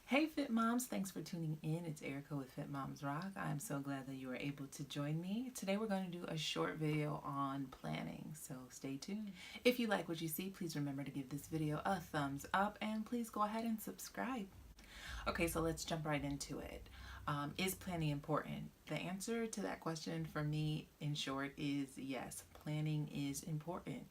Hey Fit Moms, thanks for tuning in. It's Erica with FITMOMSROC. I'm so glad that you were able to join me. Today we're going to do a short video on planning, so stay tuned. If you like what you see, please remember to give this video a thumbs up and please go ahead and subscribe. Okay, so let's jump right into it. Is planning important? The answer to that question for me, in short, is yes. Planning is important.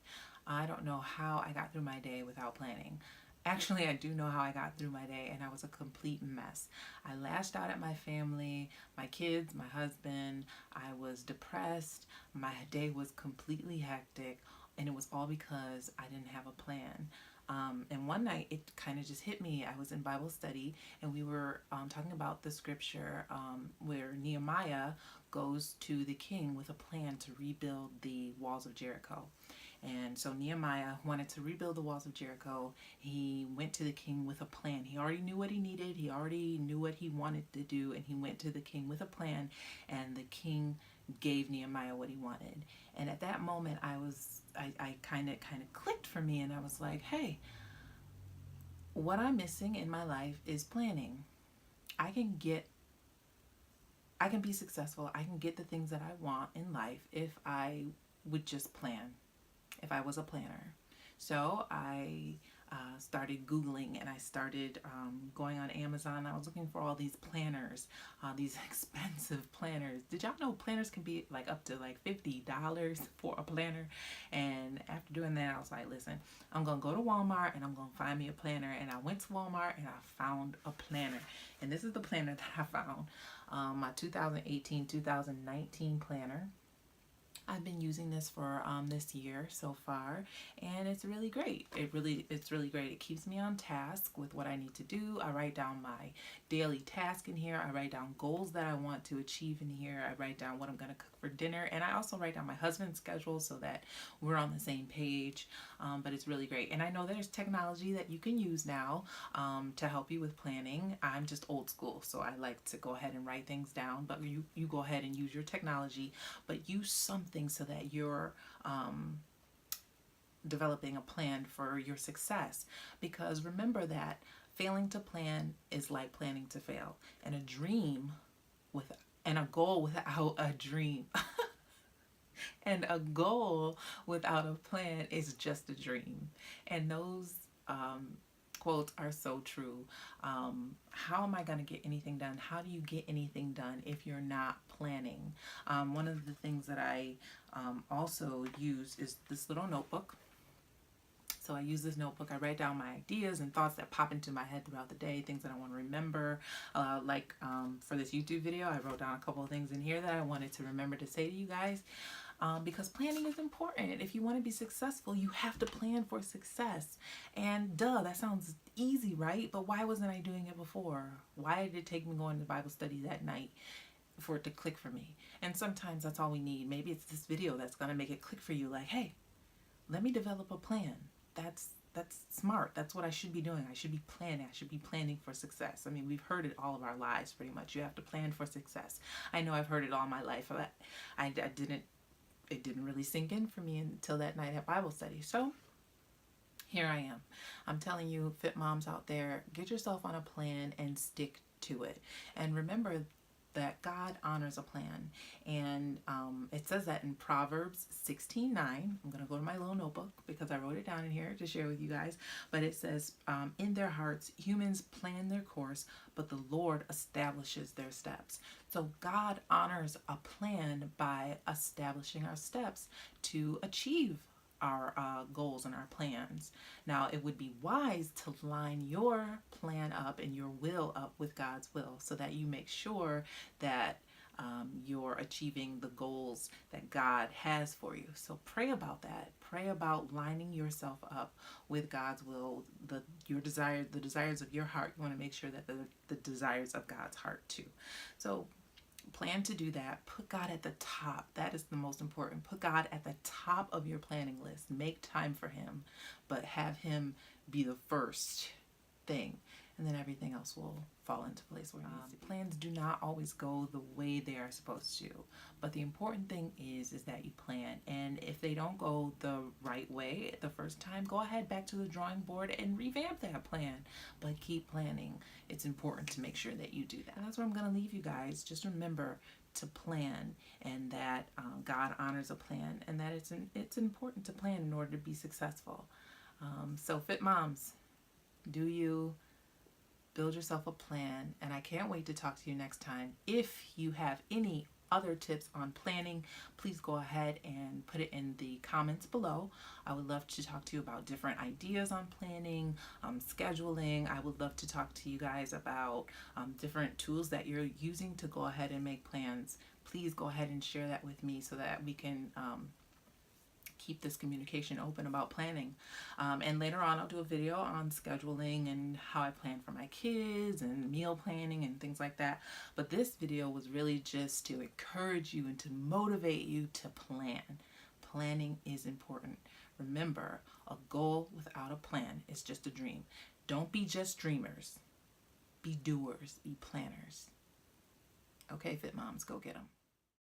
I don't know how I got through my day without planning. Actually, I do know how I got through my day, and I was a complete mess. I lashed out at my family, my kids, my husband. I was depressed. My day was completely hectic, and it was all because I didn't have a plan. And one night it kind of just hit me. I was in Bible study and we were talking about the scripture where Nehemiah goes to the king with a plan to rebuild the walls of Jericho. And so Nehemiah wanted to rebuild the walls of Jericho. He went to the king with a plan. He already knew what he needed. He already knew what he wanted to do. And he went to the king with a plan. And the king gave Nehemiah what he wanted. And at that moment, I kind of clicked for me. And I was like, hey, what I'm missing in my life is planning. I can be successful. I can get the things that I want in life if I would just plan, if I was a planner. So I started Googling and I started going on Amazon. I was looking for all these planners, these expensive planners. Did y'all know planners can be like up to like $50 for a planner? And after doing that, I was like, listen, I'm going to go to Walmart and I'm going to find me a planner. And I went to Walmart and I found a planner. And this is the planner that I found, my 2018-2019 planner. I've been using this for this year so far, and it's really great. It's really great. It keeps me on task with what I need to do. I write down my daily task in here. I write down goals that I want to achieve in here. I write down what I'm going to cook for dinner, and I also write down my husband's schedule so that we're on the same page. But it's really great, and I know there's technology that you can use now to help you with planning. I'm just old school, so I like to go ahead and write things down, but you go ahead and use your technology, but use something so that you're developing a plan for your success. Because remember that failing to plan is like planning to fail, and a goal without a dream and a goal without a plan is just a dream. And those quotes are so true. How am I going to get anything done? How do you get anything done if you're not planning? One of the things that I also use is this little notebook. So I use this notebook. I write down my ideas and thoughts that pop into my head throughout the day, things that I want to remember. For this YouTube video, I wrote down a couple of things in here that I wanted to remember to say to you guys. Because planning is important. If you want to be successful, you have to plan for success. And that sounds easy, right? But why wasn't I doing it before? Why did it take me going to Bible study that night for it to click for me? And sometimes that's all we need. Maybe it's this video that's going to make it click for you. Like, hey, let me develop a plan. That's smart. That's what I should be doing. I should be planning. I should be planning for success. I mean, we've heard it all of our lives pretty much. You have to plan for success. I know I've heard it all my life. It didn't really sink in for me until that night at Bible study. So here I am. I'm telling you, fit moms out there, get yourself on a plan and stick to it. And remember that God honors a plan. And it says that in Proverbs 16:9. I'm going to go to my little notebook because I wrote it down in here to share with you guys. But it says, in their hearts, humans plan their course, but the Lord establishes their steps. So God honors a plan by establishing our steps to achieve our goals and our plans. Now, it would be wise to line your plan up and your will up with God's will so that you make sure that you're achieving the goals that God has for you. So pray about that. Pray about lining yourself up with God's will, the desires of your heart. You want to make sure that the desires of God's heart too. So plan to do that. Put God at the top. That is the most important. Put God at the top of your planning list. Make time for Him, but have Him be the first thing. and then everything else will fall into place where it needs to. Plans do not always go the way they are supposed to, but the important thing is that you plan, and if they don't go the right way the first time, go ahead back to the drawing board and revamp that plan, but keep planning. It's important to make sure that you do that. And that's where I'm going to leave you guys. Just remember to plan, and that God honors a plan, and that it's important to plan in order to be successful. So Fit Moms, do you build yourself a plan, and I can't wait to talk to you next time. If you have any other tips on planning, please go ahead and put it in the comments below. I would love to talk to you about different ideas on planning, scheduling. I would love to talk to you guys about different tools that you're using to go ahead and make plans. Please go ahead and share that with me so that we can keep this communication open about planning. And later on, I'll do a video on scheduling and how I plan for my kids and meal planning and things like that. But this video was really just to encourage you and to motivate you to plan. Planning is important. Remember, a goal without a plan is just a dream. Don't be just dreamers. Be doers. Be planners. Okay, Fit Moms, go get them.